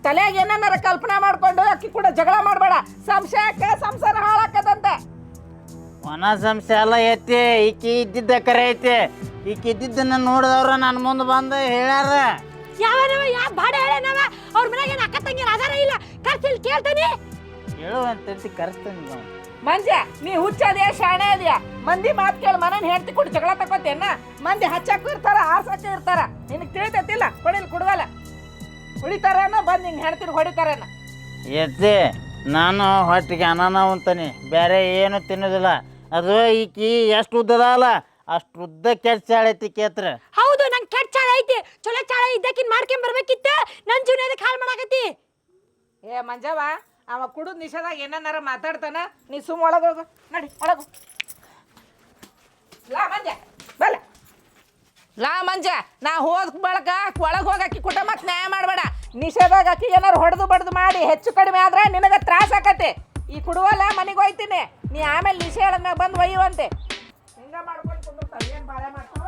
ತಲೆಯಾಗ ಏನಾರ ಕಲ್ಪನಾ ಮಾಡ್ಕೊಂಡು ಅಕ್ಕಿ ಕೂಡ ಜಗಳ ಮಾಡಬೇಡ. ಸಂಶಯಕ್ಕೆ ಸಂಸಾರ ಹಾಳಾಕದಂತೆ. ಒಣ ಸಂಶಯ ಎಲ್ಲ ಐತಿ. ಈಕಿ ಇದ್ದಿದ್ದ ಕರೆ ಐತಿ. ಈಕಿ ಇದ್ದಿದ್ದನ್ನ ನೋಡಿದವ್ರ ನನ್ನ ಮುಂದೆ ಬಂದು ಹೇಳ್ಯಾರ. ಯಾವ ಬಾಡ ಹೇಳನವ ಅವ್ರ ಮನೆಗೆ ಏನು ಅಕ್ಕ ತಂಗಿ ಆಧಾರ ಇಲ್ಲ. ಕರ್ಸಿಲ್ ಕೇಳ್ತಾನೆ ಹೇಳುವಂತಂತಿ ಕರೆಸ್ತಾನೆ ನಾವು. ಮಂಜ ನೀ ಹುಚ್ಚದ್ಯಾ ಶಾಣೆ ಅದ್ಯಾ? ಮಂದಿ ಮಾತು ಕೇಳಿ ಮನೇನ ಹೇಳ್ತಿ ಕೊಟ್ಟು ಜಗಳ ತಗೋತೇನ? ಮಂದಿ ಹಚ್ಚಾಕು ಇರ್ತಾರ, ಆರ್ಸಕ್ಕೆ ಇರ್ತಾರ. ನಿನಗೆ ತಿಳಿತೈತಿಲ್ಲ? ಹೊಡಿಲ್ ಕುಡ್ವಲ್ಲ ಹೊಡಿತಾರೇನ? ಬಂದು ಹಿಂಗೆ ಹೇಳ್ತೀನಿ ಹೊಡಿತಾರೇನ? ಎತ್ತಿ ನಾನು ಹೊಟ್ಟಿಗೆ ಅನ್ನ ಉಂತಾನೆ, ಬೇರೆ ಏನು ತಿನ್ನೋದಿಲ್ಲ. ಅದು ಈಕಿ ಎಷ್ಟು ಉದ್ದದ ಅಲ್ಲ ಅಷ್ಟು ಉದ್ದ ಕೆಟ್ಟ ಚಾಳೈತಿ ಕೇತ್ರ. ಹೌದು, ನಂಗೆ ಕೆಟ್ಟ ಚಾಳ ಐತಿ. ಚೊಲೋ ಚಾಳ ಇದ್ದಕ್ಕಿನ್ ಮಾಡ್ಕೊಂಡ್ ಬರ್ಬೇಕಿತ್ತ. ನನ್ನ ಜೀವನ ಅದಕ್ಕೆ ಹಾಳು ಮಾಡಾಕತ್ತಿ. ಏ ಮಂಜವ್ವ, ಅವ ಕುಡಿದ್ ನಿಷೇಧಾಗ ಏನಾರ ಮಾತಾಡ್ತಾನ. ನೀ ಸುಮ್ಮ ಒಳಗೋಗು, ನಡಿ ಒಳಗು. ಲಾ ಮಂಜ ಬಲ್ಲ. ಲಾ ಮಂಜ, ನಾ ಹೋದ ಬಳಕ ಒಳಗೆ ಹೋಗಕ್ಕಿ ಕುಟ ಮತ್ತೆ ನ್ಯಾಯ ಮಾಡಬೇಡ. ನಿಷೇಧಾಗ ಅಕ್ಕಿ ಏನಾರು ಹೊಡೆದು ಬಡ್ದು ಮಾಡಿ ಹೆಚ್ಚು ಕಡಿಮೆ ಆದ್ರೆ ನಿನಗೆ ತ್ರಾಸ ಆಕತಿ. ಈ ಕುಡುವಲ್ಲ ಮನೆಗೆ ಹೋಯ್ತೀನಿ. ನೀ ಆಮೇಲೆ ನಿಷೇಧನ ಬಂದು ಒಯ್ಯುವಂತೆ. ಹಿಂಗ ಮಾಡ್ಕೊಂಡು ಕುಂದಿರ್ತಾವ. ಏನು ಬಾಳೆ ಮಾಡ್ತಾವ?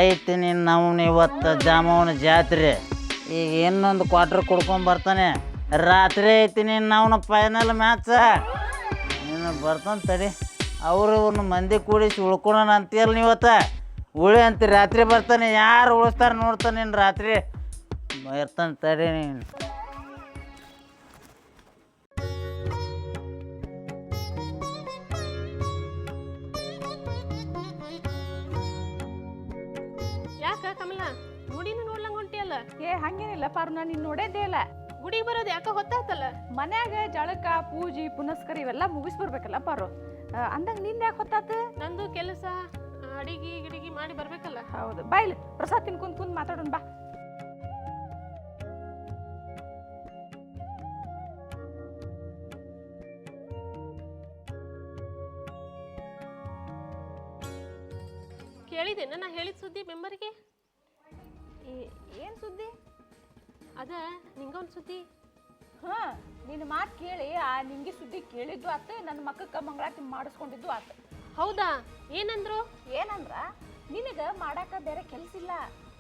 ಐತಿ ನೀನು ನಾವು ಇವತ್ತು ಜಾಮವನ ಜಾತ್ರೆ. ಈಗ ಇನ್ನೊಂದು ಕ್ವಾರ್ಟರ್ ಕುಡ್ಕೊಂಬರ್ತಾನೆ. ರಾತ್ರಿ ಐತಿ ನೀನು ನಾವು ಫೈನಲ್ ಮ್ಯಾಚ್. ನೀನು ಬರ್ತಾನೆ ತಡಿ. ಅವ್ರನ್ನ ಮಂದಿ ಕೂಡಿಸಿ ಉಳ್ಕೊಳೋಣ ಅಂತೀಯಲ್ಲ ನೀವತ್ತ. ಉಳಿ ಅಂತೀರಿ, ರಾತ್ರಿ ಬರ್ತಾನೆ. ಯಾರು ಉಳಿಸ್ತಾರೆ ನೋಡ್ತಾನೆ ನೀನು ರಾತ್ರಿ. ಇರ್ತಾನೆ ತಡಿ ನೀನು. ಯಾಕ ಕಮಲ ಗುಡಿನ ನೋಡ್ಲಂಗ ಹೊಂಟಿಯಲ್ಲ? ಏ ಹಂಗೇನಿಲ್ಲ ಪಾರು, ನಾನು ನಿನ್ನ ನೋಡೇದೇ ಇಲ್ಲ. ಗುಡಿಗೆ ಬರೋದು ಯಾಕ ಹೊತ್ತಾತಲ್ಲ? ಮನ್ಯಾಗ ಜಳಕ ಪೂಜೆ ಪುನಸ್ಕಾರ ಇವೆಲ್ಲ ಮುಗಿಸ್ ಬರ್ಬೇಕಲ್ಲ ಪಾರು. ಅಂದಂಗ ನಿಂದ ಯಾಕೆ ಹೊತ್ತಾತ? ನಂದು ಕೆಲಸ ಅಡಿಗೆ ಗಿಡಿಗೆ ಮಾಡಿ ಬರ್ಬೇಕಲ್ಲ. ಹೌದು, ಬಾಯ್ಲಿ ಪ್ರಸಾದ್ ತಿನ್ಕೊಂಡ್ ಕುಂತ್ ಮಾತಾಡೋಣ ಬಾ. ಕೇಳಿದೇನ ನಾ ಹೇಳಿದ ಸುದ್ದಿ ಮೆಂಬರ್ಗೆ? ಏನ್ ಸುದ್ದಿ? ಅದ ನಿಂಗೊಂದು ಸುದ್ದಿ. ಹಾ, ನಿನ್ನ ಮಾತು ಕೇಳಿ ಆ ನಿಂಗೆ ಸುದ್ದಿ ಕೇಳಿದ್ದು ಆತ, ನನ್ನ ಮಕ್ಕಕ್ಕ ಮಂಗಳಾರತಿ ಮಾಡಿಸ್ಕೊಂಡಿದ್ದು ಆತ. ಹೌದಾ? ಏನಂದ್ರು? ಏನಂದ್ರ, ನಿನಗ ಮಾಡಾಕ ಬೇರೆ ಕೆಲ್ಸ ಇಲ್ಲ.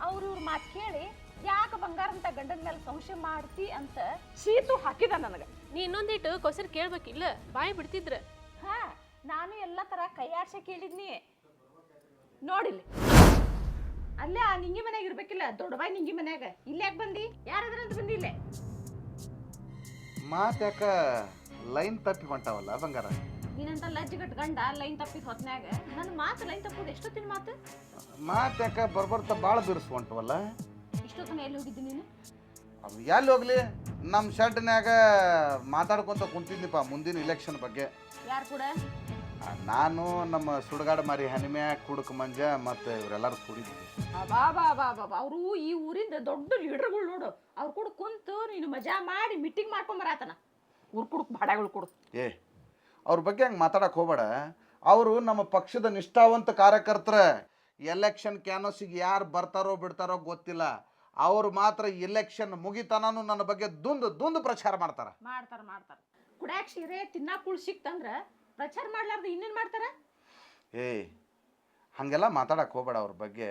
ಅವ್ರ ಮಾತು ಕೇಳಿ ಯಾಕೆ ಬಂಗಾರ ಅಂತ ಗಂಡನ ಮೇಲೆ ಸಂಶಯ ಮಾಡ್ತಿ ಅಂತ ಶೀತು ಹಾಕಿದ ನನಗ. ನೀ ಇನ್ನೊಂದಿಟ್ಟು ಕೊಸರ್ ಕೇಳ್ಬೇಕಿಲ್ಲ, ಬಾಯಿ ಬಿಡ್ತಿದ್ರ. ಹಾ, ನಾನು ಎಲ್ಲ ತರ ಕೈಯಾಡ್ಸ ಕೇಳಿದ್ನಿ. ನೋಡಿಲ್ಲಿ, ಅಲ್ಲೇ ಆ ನಿಂಗಿ ಮನ್ಯಾಗ ಇರ್ಬೇಕಿಲ್ಲ, ದೊಡ್ಡ ಬಾಯಿ ನಿಂಗಿ ಮನ್ಯಾಗ. ಇಲ್ಲಿ ಯಾಕೆ ಬಂದಿ? ಯಾರದ್ರಂತ ಬಂದಿ ಇಲ್ಲೇ? ಮಾತ್ಯಾಕ ಲೈನ್ ತಪ್ಪಿ ಹೊಂಟಾವಲ್ಲ ಬಂಗಾರ? ನೀನಂತ ಲಜ್ಜಗಟ್ ಗಂಡ ಲೈನ್ ತಪ್ಪಿದ ಹೊತ್ನ್ಯಾಗ ನನ್ನ ಮಾತು ಲೈನ್ ತಪ್ಪುದು ಎಷ್ಟೊತ್ತಿನ ಮಾತು? ಮಾತ್ಯಾಕ ಬರ್ಬರ್ತಾ ಭಾಳ ಬಿರ್ಸ್ಕೊಂಟವಲ್ಲ. ಇಷ್ಟೊತ್ತನ ಎಲ್ಲಿ ಹೋಗಿದ್ದಿ ನೀನು? ಅದು ಎಲ್ಲಿ ಹೋಗ್ಲಿ, ನಮ್ಮ ಶೆಡ್ನ್ಯಾಗ ಮಾತಾಡ್ಕೊಂತ ಕುಂತಿದ್ನಿಪ್ಪ ಮುಂದಿನ ಇಲೆಕ್ಷನ್ ಬಗ್ಗೆ. ಯಾರು ಕೂಡ? ನಾನು ನಮ್ಮ ಸುಡಗಾಡ ಮಾರಿ ಹನಿಮ್ಯಾ ಕುಡುಕ ಮಂಜ ಮತ್ತು ಇವರೆಲ್ಲರೂ ಕೂಡಿದ್ವಿ. ಬಾಬಾ ಅವರು ಈ ಊರಿಂದ ದೊಡ್ಡ ಲೀಡರ್ಗಳು ನೋಡು. ಅವ್ರು ಕೂಡ ಕುಂತು ನೀನು ಮಜಾ ಮಾಡಿ ಮೀಟಿಂಗ್ ಮಾಡ್ಕೊಂಬರಾತನ. ಊರ್ ಕುಡುಕ್ ಭಾಡಗಳು ಕೊಡು. ಏ, ಅವ್ರ ಬಗ್ಗೆ ಹಂಗೆ ಮಾತಾಡಕ್ಕೆ ಹೋಗ್ಬೇಡ. ಅವರು ನಮ್ಮ ಪಕ್ಷದ ನಿಷ್ಠಾವಂತ ಕಾರ್ಯಕರ್ತರ. ಎಲೆಕ್ಷನ್ ಕ್ಯಾನೋಸಿಗೆ ಯಾರು ಬರ್ತಾರೋ ಬಿಡ್ತಾರೋ ಗೊತ್ತಿಲ್ಲ. ಅವ್ರು ಮಾತ್ರ ಇಲೆಕ್ಷನ್ ಮುಗಿತನೂ ನನ್ನ ಬಗ್ಗೆ ದುಂದು ಪ್ರಚಾರ ಮಾಡ್ತಾರೆ. ಮಾಡ್ತಾರ ಕುಡ್ಯಾಕ್ ಸೀರೆ ತಿನ್ನಾ ಕುಳ್ ಸಿಕ್ತಂದ್ರ ಪ್ರಚಾರ ಮಾಡ್ಲಾರ್ದು ಇನ್ನೇನು ಮಾಡ್ತಾರ? ಏ, ಹಾಗೆಲ್ಲ ಮಾತಾಡಕ್ಕೆ ಹೋಗ್ಬೇಡ ಅವ್ರ ಬಗ್ಗೆ.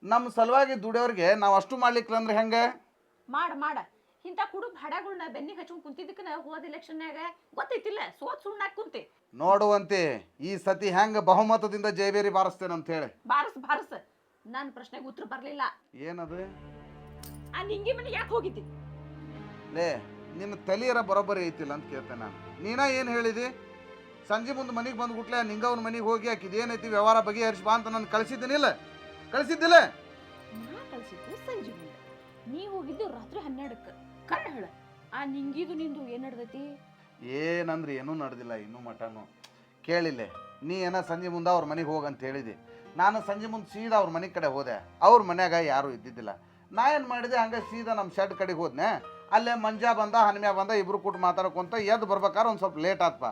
ನಮ್ಮ ಸಲುವಾಗಿ ದುಡಿಯೋರಿಗೆ ನಾವು ಅಷ್ಟು ಮಾಡ್ಲಿಕ್ಕೆ ಅಂದ್ರೆ ಹೆಂಗೆ? ಮಾಡ ಇಂಥ ಕುಡು ಭಾಡಗಳನ್ನ ಬೆನ್ನಿಗೆ ಹಚ್ಕೊಂಡು ಕುಂತಿದ್ದಕ್ಕನ ಹೋದ ಎಲೆಕ್ಷನ್ಯಾಗ ಗೊತ್ತೈತಿಲ್ಲ, ಸೋತ್ ಸುಣ್ಣಾಕ್ ಕುಂತಿ. ನೋಡುವಂತೆ ಈ ಸತಿ ಹೆಂಗೆ ಬಹುಮತದಿಂದ ಜಯಬೇರಿ ಬಾರಿಸ್ತೇನೆ ಅಂತ ಹೇಳಿ. ಬಾರಸ್ ನನ್ನ ಪ್ರಶ್ನೆಗೆ ಉತ್ತರ ಬರಲಿಲ್ಲ. ಏನದು? ಆ ನಿಂಗಿ ಮನೆ ಯಾಕೆ ಹೋಗಿದ್ದಿ? ಲೇ, ನಿನ್ನ ತಲೆಯರ ಬರೋಬ್ಬರಿ ಐತಿಲ್ಲ ಅಂತ ಕೇಳ್ತೇನೆ ನಾನು. ನೀನ ಏನು ಹೇಳಿದಿ? ಸಂಜೆ ಮುಂದೆ ಮನೆಗೆ ಬಂದ್ಬಿಟ್ಲೆ ನಿಂಗವ್ನ ಮನೆಗೆ ಹೋಗಿ ಆಕಿದೇನೈತಿ ವ್ಯವಹಾರ ಬಗೆಹರಿಸಿ ಬಾ ಅಂತ ನಾನು ಕಳಿಸಿದ್ದೀನಿಲ್ಲ? ಕಳಿಸಿದ್ದಿಲ್ಲ? ನಾ ಕಳಿಸಿದ್ದು ಸಂಜೆ ಮುಂದೆ, ನೀ ಹೋಗಿದ್ದು ರಾತ್ರಿ 12ಕ್ಕೆ. ಕಣ್ಣ ಹೇಳ, ಆ ನಿಂಗಿದು ನಿಂದು ಏನು ನಡೆದೈತಿ? ಏನಂದ್ರೆ ಏನೂ ನಡೆದಿಲ್ಲ ಇನ್ನೂ ಮಟನು. ಕೇಳಿಲ್ಲ, ನೀ ಏನೋ ಸಂಜೆ ಮುಂದೆ ಅವ್ರ ಮನೆಗೆ ಹೋಗಂತ ಹೇಳಿದೆ. ನಾನು ಸಂಜೆ ಮುಂದೆ ಸೀದಾ ಅವ್ರ ಮನೆ ಕಡೆ ಹೋದೆ. ಅವ್ರ ಮನ್ಯಾಗ ಯಾರೂ ಇದ್ದಿದ್ದಿಲ್ಲ. ನಾ ಏನು ಮಾಡಿದೆ, ಹಂಗೆ ಸೀದಾ ನಮ್ಮ ಶೆಡ್ ಕಡೆಗೆ ಹೋದ್ನೆ. ಅಲ್ಲೇ ಮಂಜ ಬಂದ ಹನುಮ್ಯಾ ಬಂದ, ಇಬ್ರು ಕೂಟ ಮಾತಾಡ್ಕೊಂತ ಎದ್ದು ಬರ್ಬೇಕಾರೆ ಒಂದು ಸ್ವಲ್ಪ ಲೇಟ್ ಆತ್ಪ.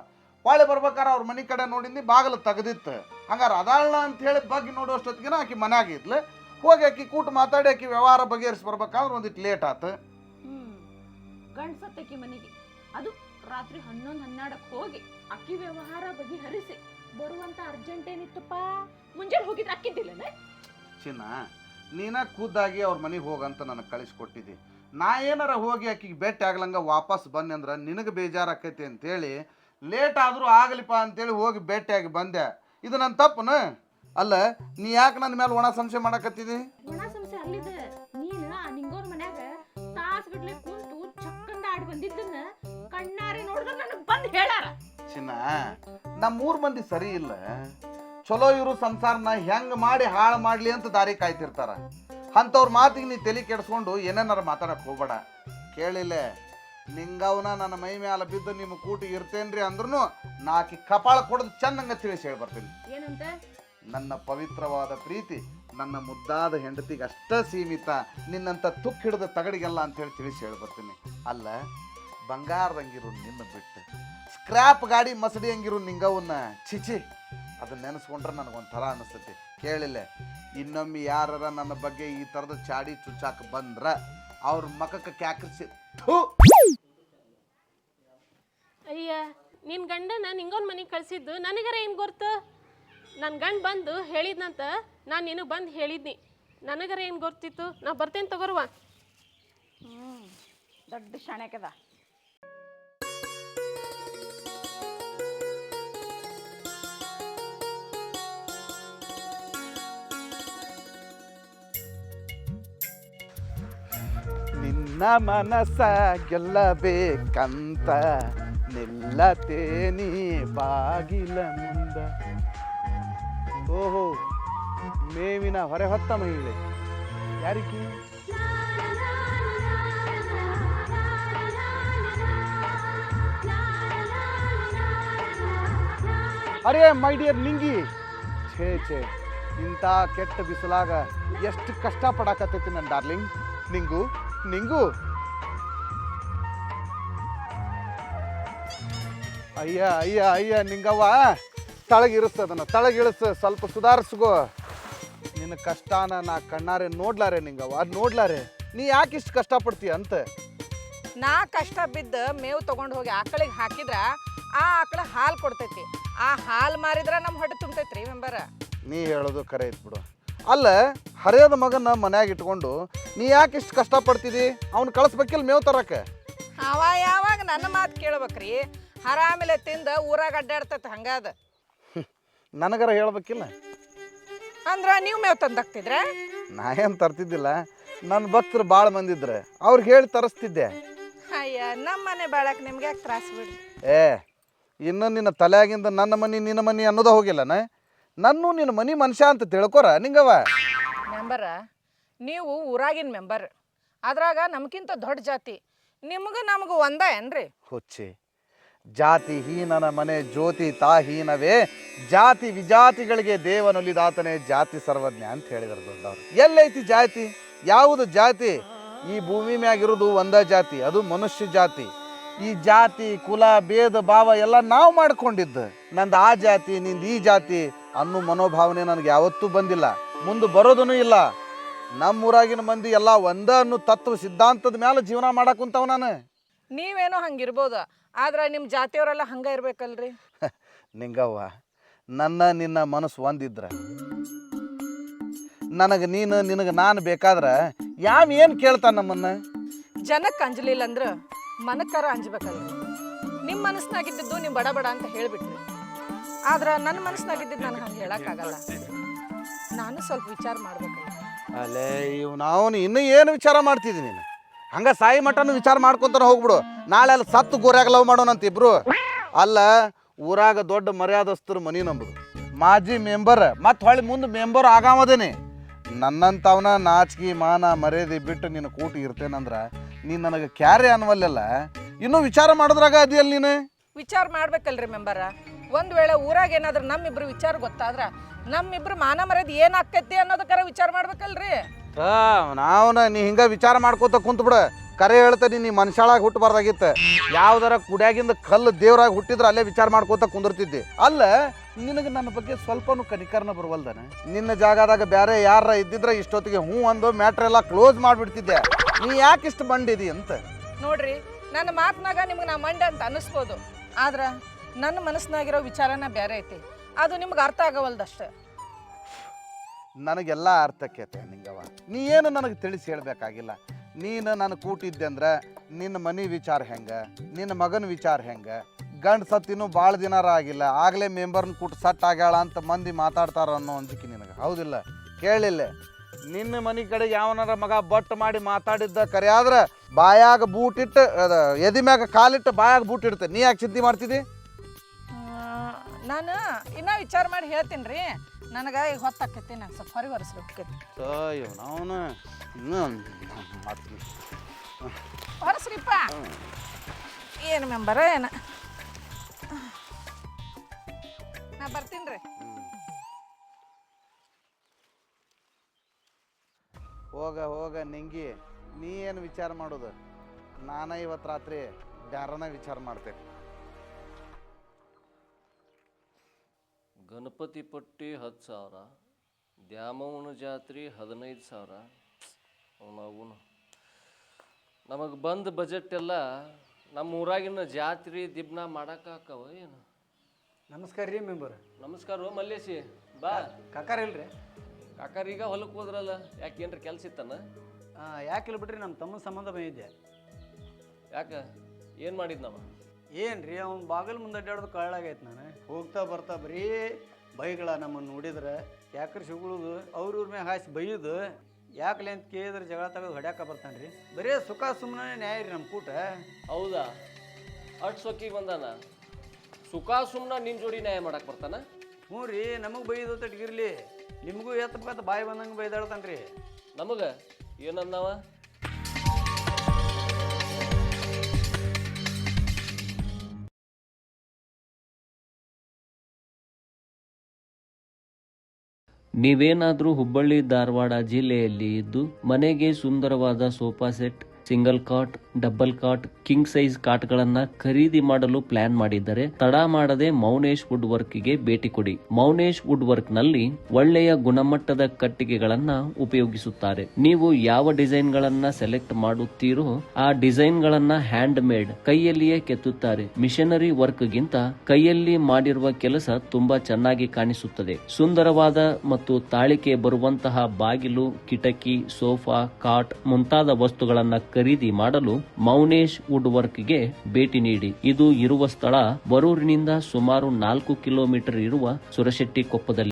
ಹೊಳೆ ಬರ್ಬೇಕಾರೆ ಅವ್ರ ಮನೆ ಕಡೆ ನೋಡಿದ್ನಿ, ಬಾಗಿಲು ತೆಗೆದಿತ್ತು. ಹಂಗಾರೆ ಅದಾಳಣ ಅಂತ ಹೇಳಿ ಬಗ್ಗೆ ನೋಡೋಷ್ಟೊತ್ತಿಗೆ ಆಕಿ ಮನ್ಯಾಗ ಇದ್ಲು. ಹೋಗಿ ಆಕಿ ಕೂಟ ಮಾತಾಡಿ ಆಕಿ ವ್ಯವಹಾರ ಬಗೆಹರಿಸಿ ಬರ್ಬೇಕಾದ್ರೆ ಒಂದಿಟ್ಟು ಲೇಟ್ ಆತು. ಗಂಡ ಸತ್ತಕಿ ಮನೆಗೆ, ಅದು ರಾತ್ರಿ 11-12ಕ್ಕೆ ಹೋಗಿ ಅಕ್ಕಿ ವ್ಯವಹಾರ ಬಗೆಹರಿಸಿ ಬರುವಂತ ಅರ್ಜೆಂಟ್ ಏನಿತ್ತಪ್ಪ? ಮುಂಜಾನೆ ಹೋಗಿದ್ರೆ ಅಕ್ಕಿದ್ದಿಲ್ಲನೆ? ಚಿನ್ನ, ನೀನ ಖುದ್ದಾಗಿ ಅವ್ರ ಮನೆಗೆ ಹೋಗಂತ ನನಗೆ ಕಳಿಸ್ಕೊಟ್ಟಿದ್ದಿ. ನಾ ಏನಾರ ಹೋಗಿ ಆಕಿಗೆ ಭೇಟಿ ಆಗ್ಲಂಗ ವಾಪಸ್ ಬನ್ನಿ ಅಂದ್ರೆ ನಿನಗೆ ಬೇಜಾರಾಕೈತಿ ಅಂತೇಳಿ ಲೇಟ್ ಆದರೂ ಆಗಲಿಪ್ಪ ಅಂತೇಳಿ ಹೋಗಿ ಭೇಟಿಯಾಗಿ ಬಂದೆ. ಇದು ನನ್ನ ತಪ್ಪನ? ಅಲ್ಲ, ನೀ ಯಾಕೆ ನನ್ನ ಮೇಲೆ ಒಣ ಸಂಶಯ ಮಾಡಕತ್ತಿದಿ? ಒಣ ಸಂಶಯ ಅಲ್ಲಿದೆ. ನೀನು ಆ ನಿಂಗೋರ್ ಮನ್ಯಾಗ ತಾಸ್ಗಟ್ಲೆ ಕುಂತು ಚಕ್ಕಂದ ಆಡಿ ಬಂದಿದ್ದನ್ನ ಕಣ್ಣಾರೆ ನೋಡಿದ್ರೆ ನನಗೆ ಬಂದು ಹೇಳಾರ. ಚಿನ್ನ, ನಮ್ಮೂರ್ ಮಂದಿ ಸರಿ ಇಲ್ಲ. ಚಲೋ ಇವರು ಸಂಸಾರನ ಹೆಂಗ್ ಮಾಡಿ ಹಾಳು ಮಾಡ್ಲಿ ಅಂತ ದಾರಿ ಕಾಯ್ತಿರ್ತಾರ. ಅಂಥವ್ರ ಮಾತಿಗೆ ನೀ ತಲೆ ಕೆಡಿಸ್ಕೊಂಡು ಏನೇನಾರ ಮಾತಾಡಕ್ ಹೋಗ್ಬೇಡ. ಕೇಳಿಲ್ಲ, ನಿಂಗವನ ನನ್ನ ಮೈ ಮ್ಯಾಲ ಬಿದ್ದು ನಿಮ್ಮ ಕೂಟಿ ಇರ್ತೇನ್ರಿ ಅಂದ್ರೂ ನಾಕಿ ಕಪಾಳ ಕೊಡೋದು ಚೆನ್ನಂಗ ತಿಳಿಸಿ ಹೇಳಿ ಬರ್ತೀನಿ. ಏನಂತ? ನನ್ನ ಪವಿತ್ರವಾದ ಪ್ರೀತಿ ನನ್ನ ಮುದ್ದಾದ ಹೆಂಡತಿಗೆ ಅಷ್ಟ ಸೀಮಿತ, ನಿನ್ನಂತ ತುಕ್ ಹಿಡಿದ ತಗಡಿಗೆಲ್ಲ ಅಂತೇಳಿ ತಿಳಿಸಿ ಹೇಳಿ ಬರ್ತೀನಿ. ಅಲ್ಲ, ಬಂಗಾರದಂಗಿರು ನಿನ್ನ ಬಿಟ್ಟು ಸ್ಕ್ರ್ಯಾಪ್ ಗಾಡಿ ಮಸಡಿ ಹಂಗಿರು ನಿಂಗವನ್ನ ಚಿಚಿ ಅದನ್ನ ನೆನೆಸ್ಕೊಂಡ್ರೆ ನನಗೊಂಥರ ಅನಿಸ್ತೈತಿ. ಕೇಳಿಲ್ಲ, ಇನ್ನೊಮ್ಮೆ ಯಾರ ನನ್ನ ಬಗ್ಗೆ ಈ ಥರದ ಚಾಡಿ ಚುಚ್ಚಾಕ ಬಂದ್ರ ಅವ್ರ ಮಖಕ್ಕೆ ಕ್ಯಾಕರಿಸಿ ಅಯ್ಯ, ನಿನ್ನ ಗಂಡನ ನಿಂಗೊಂದು ಮನೆಗೆ ಕಳ್ಸಿದ್ದು ನನಗರ ಏನು ಗೊತ್ತು? ನನ್ನ ಗಂಡ ಬಂದು ಹೇಳಿದ್ನಂತ ನಾನು ನಿನಗೆ ಬಂದು ಹೇಳಿದ್ನಿ. ನನಗರ ಏನು ಗೊತ್ತಿತ್ತು? ನಾ ಬರ್ತೇನೆ ತಗೋರುವ. ದೊಡ್ಡ ಶಾಣ್ಯಾಕದ. ನಿನ್ನ ಮನಸ್ಸ ಗೆಲ್ಲಬೇಕಂತ ನಿಲ್ಲತೇನಿ ಬಾಗಿಲ ಮುಂದ. ಓಹೋ, ಮೇವಿನ ಹೊರೆ ಹೊತ್ತ ಮಹಿಳೆ ಯಾರಿಕಿ? ಅರೇ ಮೈ ಡಿಯರ್ ನಿಂಗಿ, ಛೇ ಛೇ, ಇಂಥ ಕೆಟ್ಟ ಬಿಸಿಲಾಗ ಎಷ್ಟು ಕಷ್ಟಪಡಾಕತ್ತೈತಿ ನನ್ನ ಡಾರ್ಲಿಂಗ್. ನಿಂಗು ನಿಂಗು ಅಯ್ಯ ಅಯ್ಯ ಅಯ್ಯ ನಿಂಗವ್ವ, ತಳಗಿಳಿಸ್ತದನ್ನ ತಳಗಿಳಿಸ, ಸ್ವಲ್ಪ ಸುಧಾರಿಸ್ಗೋ. ನಿನ್ನ ಕಷ್ಟನ ನಾ ಕಣ್ಣಾರೆ ನೋಡ್ಲಾರೆ ನಿಂಗವ್ವ, ಅದು ನೋಡ್ಲಾರೆ. ನೀ ಯಾಕೆ ಇಷ್ಟು ಕಷ್ಟಪಡ್ತೀಯ ಅಂತ. ನಾ ಕಷ್ಟ ಬಿದ್ದು ಮೇವು ತೊಗೊಂಡು ಹೋಗಿ ಆಕಳಿಗೆ ಹಾಕಿದ್ರ ಆ ಆಕಳ ಹಾಲು ಕೊಡ್ತೈತಿ. ಆ ಹಾಲು ಮಾರಿದ್ರ ನಮ್ಮ ಹೊಟ್ಟೆ ತುಂಬತೈತ್ರಿ ಮೆಂಬರ. ನೀ ಹೇಳೋದು ಕರೆ ಐತ್ ಬಿಡು. ಅಲ್ಲ, ಹರಿಯದ ಮಗನ ಮನ್ಯಾಗ ಇಟ್ಕೊಂಡು ನೀ ಯಾಕೆ ಇಷ್ಟು ಕಷ್ಟಪಡ್ತಿದಿ? ಅವ್ನು ಕಳಿಸ್ಬೇಕಿಲ್ಲ ಮೇವು ತರಕ್ಕೆ. ಅವ ಯಾವಾಗ ನನ್ನ ಮಾತು ಕೇಳ್ಬೇಕ್ರಿ? ಹರಾಮಿಲೆ ತಿಂದ ಊರಾಗ ಅಡ್ಡಾಡ್ತೈತಿ ಹಂಗಾದ. ನನಗರ ಹೇಳ್ಬೇಕಿಲ್ಲ? ಅಂದ್ರ ನೀವು ಮೇವು ತಂದಾಕ್ತಿದ್ರ? ನಾ ಏನು ತರ್ತಿದ್ದಿಲ್ಲ, ನನ್ನ ಭಕ್ತರು ಭಾಳ ಮಂದಿದ್ರೆ ಅವ್ರಿಗೆ ಹೇಳಿ ತರಿಸ್ತಿದ್ದೆ. ಅಯ್ಯ, ನಮ್ಮ ಮನೆ ಬಾಳಕ್ ನಿಮ್ಗೆ ಯಾಕೆ ತ್ರಾಸ ಬಿಡ್ರಿ. ಇನ್ನು ನಿನ್ನ ತಲೆಯಾಗಿಂದ ನನ್ನ ಮನೆ ನಿನ್ನ ಮನೆ ಅನ್ನೋದ ಹೋಗಿಲ್ಲನ. ನನ್ನೂ ನಿನ್ನ ಮನೆ ಮನುಷ್ಯ ಅಂತ ತಿಳ್ಕೊರ ನಿಂಗವ. ಮೆಂಬರ, ನೀವು ಊರಾಗಿನ ಮೆಂಬರ್, ಅದ್ರಾಗ ನಮ್ಗಿಂತ ದೊಡ್ಡ ಜಾತಿ. ನಿಮ್ಗೆ ನಮಗೂ ಒಂದ ಏನ್ರಿ? ಹುಚ್ಚಿ, ಜಾತಿ ಹೀನನ ಮನೆ ಜ್ಯೋತಿ ತಾ ಹೀನವೇ, ಜಾತಿ ವಿಜಾತಿಗಳಿಗೆ ದೇವನೊಲಿದಾತನೇ ಜಾತಿ ಸರ್ವಜ್ಞ ಅಂತ ಹೇಳಿದ್ರು ದೊಡ್ಡವರು. ಎಲ್ಲೈತಿ ಜಾತಿ? ಯಾವುದು ಜಾತಿ? ಈ ಭೂಮಿ ಮ್ಯಾಗಿರೋದು ಒಂದ ಜಾತಿ, ಅದು ಮನುಷ್ಯ ಜಾತಿ. ಈ ಜಾತಿ ಕುಲ ಭೇದ ಭಾವ ಎಲ್ಲ ನಾವು ಮಾಡ್ಕೊಂಡಿದ್ದು. ನಂದು ಆ ಜಾತಿ ನಿಂದು ಈ ಜಾತಿ ಅನ್ನೋ ಮನೋಭಾವನೆ ನನಗೆ ಯಾವತ್ತೂ ಬಂದಿಲ್ಲ, ಮುಂದೆ ಬರೋದೂ ಇಲ್ಲ. ನಮ್ಮೂರಾಗಿನ ಮಂದಿ ಎಲ್ಲ ಒಂದ ಅನ್ನೋ ತತ್ವ ಸಿದ್ಧಾಂತದ ಮೇಲೆ ಜೀವನ ಮಾಡಕ್ ಕುಂತಾವ. ನಾನು ನೀವೇನೋ ಹಂಗಿರ್ಬೋದು, ಆದ್ರೆ ನಿಮ್ಮ ಜಾತಿಯವರೆಲ್ಲ ಹಂಗ ಇರ್ಬೇಕಲ್ರಿ. ನಿಂಗವ್ವ, ನಿನ್ನ ಮನಸ್ಸು ಒಂದಿದ್ರ ನನಗೆ ನೀನು ನಿನಗೆ ನಾನು ಬೇಕಾದ್ರೆ ಏನು ಕೇಳ್ತಾನ ನಮ್ಮನ್ನ? ಜನಕ್ಕೆ ಅಂಜಲಿಲ್ಲ ಅಂದ್ರೆ ಮನಕ್ಕಾರ ಅಂಜಬೇಕಲ್ರಿ. ನಿಮ್ಮ ಮನಸ್ಸಿನಾಗಿದ್ದು ನೀವು ಬಡ ಬಡ ಅಂತ ಹೇಳಿಬಿಟ್ರಿ. ಆದ್ರೆ ನನ್ನ ಮನಸ್ಸಿನಾಗಿದ್ದು ನನಗೆ ಹಂಗೆ ಹೇಳಕ್ಕಾಗಲ್ಲ. ನಾನು ಸ್ವಲ್ಪ ವಿಚಾರ ಮಾಡ್ಬೇಕಲ್ಲ. ಅಲ್ಲೇ ನಾವು ಇನ್ನೂ ಏನು ವಿಚಾರ ಮಾಡ್ತಿದ್ದೀನಿ ನೀನು? ಹಂಗ ಸಾಯಿ ಮಠನು ವಿಚಾರ ಮಾಡ್ಕೊತಾನೆ ಹೋಗ್ಬಿಡು. ನಾಳೆ ಅಲ್ಲಿ ಸತ್ತು ಗೋರ್ಯಾಗ ಲವ್ ಮಾಡೋಣಂತ ಇಬ್ರು. ಅಲ್ಲ, ಊರಾಗ ದೊಡ್ಡ ಮರ್ಯಾದಸ್ತರು ಮನಿ ನಂಬುದು, ಮಾಜಿ ಮೆಂಬರ್, ಮತ್ತು ಹೊಳ್ಳಿ ಮುಂದೆ ಮೆಂಬರ್ ಆಗಾಮದೇನೆ. ನನ್ನಂತವನ ನಾಚಿಕೆ ಮಾನ ಮರ್ಯಾದೆ ಬಿಟ್ಟು ನೀನು ಕೂಟಿ ಇರ್ತೇನಂದ್ರೆ ನೀನು ನನಗೆ ಕ್ಯಾರೆ ಅನ್ನವಲ್ಲ. ಇನ್ನೂ ವಿಚಾರ ಮಾಡಿದ್ರಾಗ ಅದಿಯಲ್ಲಿ ನೀನು ವಿಚಾರ ಮಾಡ್ಬೇಕಲ್ರಿ ಮೆಂಬರ. ಒಂದು ವೇಳೆ ಊರಾಗ ಏನಾದ್ರೂ ನಮ್ಮಿಬ್ರು ವಿಚಾರ ಗೊತ್ತಾದ್ರ ನಮ್ಮಿಬ್ರು ಮಾನ ಮರ್ಯಾದೆ ಏನಾಕೈತಿ ಅನ್ನೋದಕ್ಕಾರ ವಿಚಾರ ಮಾಡ್ಬೇಕಲ್ರಿ. ನಾವ್ನ ನೀ ಹಿಂಗ ವಿಚಾರ ಮಾಡ್ಕೋತ ಕುಂತ ಬಿಡ. ಕರೆ ಹೇಳ್ತೀನಿ, ನೀ ಮನುಷ್ಯಾಳಾಗಿ ಹುಟ್ಟಬಾರ್ದಾಗಿತ್ತ. ಯಾವ್ದಾರ ಕುಡ್ಯಾಗಿಂದ ಕಲ್ಲು ದೇವ್ರಾಗ ಹುಟ್ಟಿದ್ರೆ ಅಲ್ಲೇ ವಿಚಾರ ಮಾಡ್ಕೋತ ಕುಂದಿರ್ತಿದ್ದೆ. ಅಲ್ಲ, ನಿನಗೆ ನನ್ನ ಬಗ್ಗೆ ಸ್ವಲ್ಪನೂ ಕನಿಕರನ ಬರುವಲ್ದನ? ನಿನ್ನ ಜಾಗದಾಗ ಬೇರೆ ಯಾರ ಇದ್ದಿದ್ರೆ ಇಷ್ಟೊತ್ತಿಗೆ ಹ್ಞೂ ಒಂದು ಮ್ಯಾಟ್ರ್ ಎಲ್ಲ ಕ್ಲೋಸ್ ಮಾಡಿಬಿಡ್ತಿದ್ದೆ. ನೀ ಯಾಕೆ ಇಷ್ಟು ಬಂಡಿದಿ ಅಂತ ನೋಡ್ರಿ. ನನ್ನ ಮಾತನಾಗ ನಿಮ್ಗೆ ನಾ ಮಂಡೆ ಅಂತ ಅನ್ನಿಸ್ಬೋದು, ಆದ್ರೆ ನನ್ನ ಮನಸ್ಸಿನಾಗಿರೋ ವಿಚಾರನ ಬೇರೆ ಐತಿ. ಅದು ನಿಮ್ಗೆ ಅರ್ಥ ಆಗವಲ್ದಷ್ಟೆ. ನನಗೆಲ್ಲ ಅರ್ಥಕ್ಕೆತೆ ನಿಂಗವ. ನೀ ಏನು ನನಗೆ ತಿಳಿಸಿ ಹೇಳಬೇಕಾಗಿಲ್ಲ. ನೀನು ನಾನು ಕೂಟಿದ್ದೆ ಅಂದ್ರೆ ನಿನ್ನ ಮನೆ ವಿಚಾರ ಹೆಂಗೆ, ನಿನ್ನ ಮಗನ ವಿಚಾರ ಹೆಂಗೆ, ಗಂಡು ಸತ್ತಿನೂ ಭಾಳ ದಿನಾರ ಆಗಿಲ್ಲ, ಆಗಲೇ ಮೆಂಬರ್ನ ಕೂಟ ಸಟ್ ಆಗ್ಯಾಳ ಅಂತ ಮಂದಿ ಮಾತಾಡ್ತಾರ ಅನ್ನೋ ಅಂಜಿಕೆ ನಿನಗೆ ಹೌದಿಲ್ಲ? ಕೇಳಿಲ್ಲ, ನಿನ್ನ ಮನೆ ಕಡೆ ಯಾವನಾರ ಮಗ ಬಟ್ ಮಾಡಿ ಮಾತಾಡಿದ್ದ ಕರೆ ಆದ್ರೆ ಬಾಯಾಗ ಬೂಟಿಟ್ಟು ಎದಿ ಮ್ಯಾಗ ಕಾಲಿಟ್ಟು ಬಾಯಾಗ ಬೂಟ್ ಇಡ್ತೆ. ನೀ ಯಾಕೆ ಚಿಂತೆ ಮಾಡ್ತಿದ್ದಿ? ನಾನು ಇನ್ನೂ ವಿಚಾರ ಮಾಡಿ ಹೇಳ್ತೀನಿ ರೀ. ನನಗೆ ಈಗ ಹೊತ್ತಾಕೈತಿ, ನಂಗೆ ಸ್ವಲ್ಪ ಹೊರಗೆ ಹೊರಸ್ಬೇಕೈತಿ. ಅಯ್ಯೋ ನಾವು ಇನ್ನೂ ಮಾಡ್ತೀನಿ. ಹೊರಸ್ರಿಪ್ಪ. ಏನು ಮೆಂಬರ ಏನು, ನಾ ಬರ್ತೀನಿ ರೀ. ಹೋಗ ನಿಂಗಿ, ನೀ ಏನು ವಿಚಾರ ಮಾಡೋದು? ನಾನು ಇವತ್ತು ರಾತ್ರಿ ಬ್ಯಾರನ ವಿಚಾರ ಮಾಡ್ತೇನೆ. ಗಣಪತಿ ಪಟ್ಟಿ 10,000, ದ್ಯಾಮವ್ವನ ಜಾತ್ರೆ 15,000. ಅವನು ನಮಗೆ ಬಂದ ಬಜೆಟ್ ಎಲ್ಲ ನಮ್ಮ ಊರಾಗಿನ ಜಾತ್ರೆ ದಿಬ್ನ ಮಾಡಕ್ಕಾಕವ ಏನು? ನಮಸ್ಕಾರ ರೀ ಮೆಂಬರ್. ನಮಸ್ಕಾರ ಮಲ್ಲೇಶಿ, ಬಾ. ಕಾಕಾರ ಇಲ್ರಿ? ಕಾಕಾರ ಈಗ ಹೊಲಕ್ಕೆ ಹೋದ್ರಲ್ಲ, ಯಾಕೆ ಏನ್ರ ಕೆಲ್ಸ ಇತ್ತನ? ಯಾಕಿಲ್ಲ ಬಿಡ್ರಿ, ನಮ್ಮ ತಮ್ಮನ ಸಂಬಂಧ ಬಂದಿದ್ದೆ. ಯಾಕೆ ಏನು ಮಾಡಿದ್ನವ? ಏನು ರೀ, ಅವ್ನು ಬಾಗಿಲು ಮುಂದೆ ಅಡ್ಡಾಡೋದು ಕಳ್ಳಾಗೈತೆ. ನಾನು ಹೋಗ್ತಾ ಬರ್ತಾ ಬರೀ ಬೈಗಳ ನಮ್ಮನ್ನು ನೋಡಿದ್ರೆ ಯಾಕ್ರಿ ಸಿಗುಳುದು, ಅವ್ರ ಮ್ಯಾಗ ಹಾಯಿಸಿ ಬೈಯೋದು. ಯಾಕಲೆ ಅಂತ ಕೇಳಿದ್ರೆ ಜಗಳ ತೆಗೆದು ಹೊಡ್ಯಾಕ ಬರ್ತಾನೆ ರೀ. ಬರೀ ಸುಖ ಸುಮ್ಮನೆ ನ್ಯಾಯ ರೀ ನಮ್ಮ ಕೂಟ. ಹೌದಾ? ಅಟ್ ಸೊಕ್ಕಿಗೆ ಬಂದಾನ? ಸುಖ ಸುಮ್ಮನ ನಿನ್ನ ಜೋಡಿ ನ್ಯಾಯ ಮಾಡಕ್ಕೆ ಬರ್ತಾನ? ಹ್ಞೂ ರೀ, ನಮಗೆ ಬೈದು ತಟಗಿರ್ಲಿ, ನಿಮಗೂ ಎತ್ತಬೇಕಂತ ಬಾಯಿ ಬಂದಂಗೆ ಬೈದಾಡ್ತಾನೆ ರೀ. ನಮಗೆ ಏನಂದವ? ನೀವೇನಾದರೂ ಹುಬ್ಬಳ್ಳಿ ಧಾರವಾಡ ಜಿಲ್ಲೆಯಲ್ಲಿ ಇದ್ದು ಮನೆಗೆ ಸುಂದರವಾದ ಸೋಫಾ ಸೆಟ್, ಸಿಂಗಲ್ ಕಾಟ್, ಡಬಲ್ ಕಾಟ್, ಕಿಂಗ್ ಸೈಜ್ ಕಾಟ್ಗಳನ್ನ ಖರೀದಿ ಮಾಡಲು ಪ್ಲಾನ್ ಮಾಡಿದ್ದರೆ ತಡ ಮಾಡದೆ ಮೌನೇಶ್ ವುಡ್ ವರ್ಕ್ಗೆ ಭೇಟಿ ಕೊಡಿ. ಮೌನೇಶ್ ವುಡ್ ವರ್ಕ್ ನಲ್ಲಿ ಒಳ್ಳೆಯ ಗುಣಮಟ್ಟದ ಕಟ್ಟಿಗೆಗಳನ್ನ ಉಪಯೋಗಿಸುತ್ತಾರೆ. ನೀವು ಯಾವ ಡಿಸೈನ್ ಗಳನ್ನ ಸೆಲೆಕ್ಟ್ ಮಾಡುತ್ತೀರೋ ಆ ಡಿಸೈನ್ ಗಳನ್ನ ಹ್ಯಾಂಡ್ ಮೇಡ್ ಕೈಯಲ್ಲಿಯೇ ಕೆತ್ತುತ್ತಾರೆ. ಮಿಷನರಿ ವರ್ಕ್ ಗಿಂತ ಕೈಯಲ್ಲಿ ಮಾಡಿರುವ ಕೆಲಸ ತುಂಬಾ ಚೆನ್ನಾಗಿ ಕಾಣಿಸುತ್ತದೆ. ಸುಂದರವಾದ ಮತ್ತು ತಾಳಿಕೆ ಬರುವಂತಹ ಬಾಗಿಲು, ಕಿಟಕಿ, ಸೋಫಾ, ಕಾಟ್ ಮುಂತಾದ ವಸ್ತುಗಳನ್ನ ಖರೀದಿ ಮಾಡಲು ಮೌನೇಶ್ ವುಡ್ ವರ್ಕ್ಗೆ ಭೇಟಿ ನೀಡಿ. ಇದು ಇರುವ ಸ್ಥಳ ಬರೂರಿನಿಂದ ಸುಮಾರು 4 ಕಿಲೋಮೀಟರ್ ಇರುವ ಸುರಶೆಟ್ಟಿ ಕೊಪ್ಪದಲ್ಲಿ.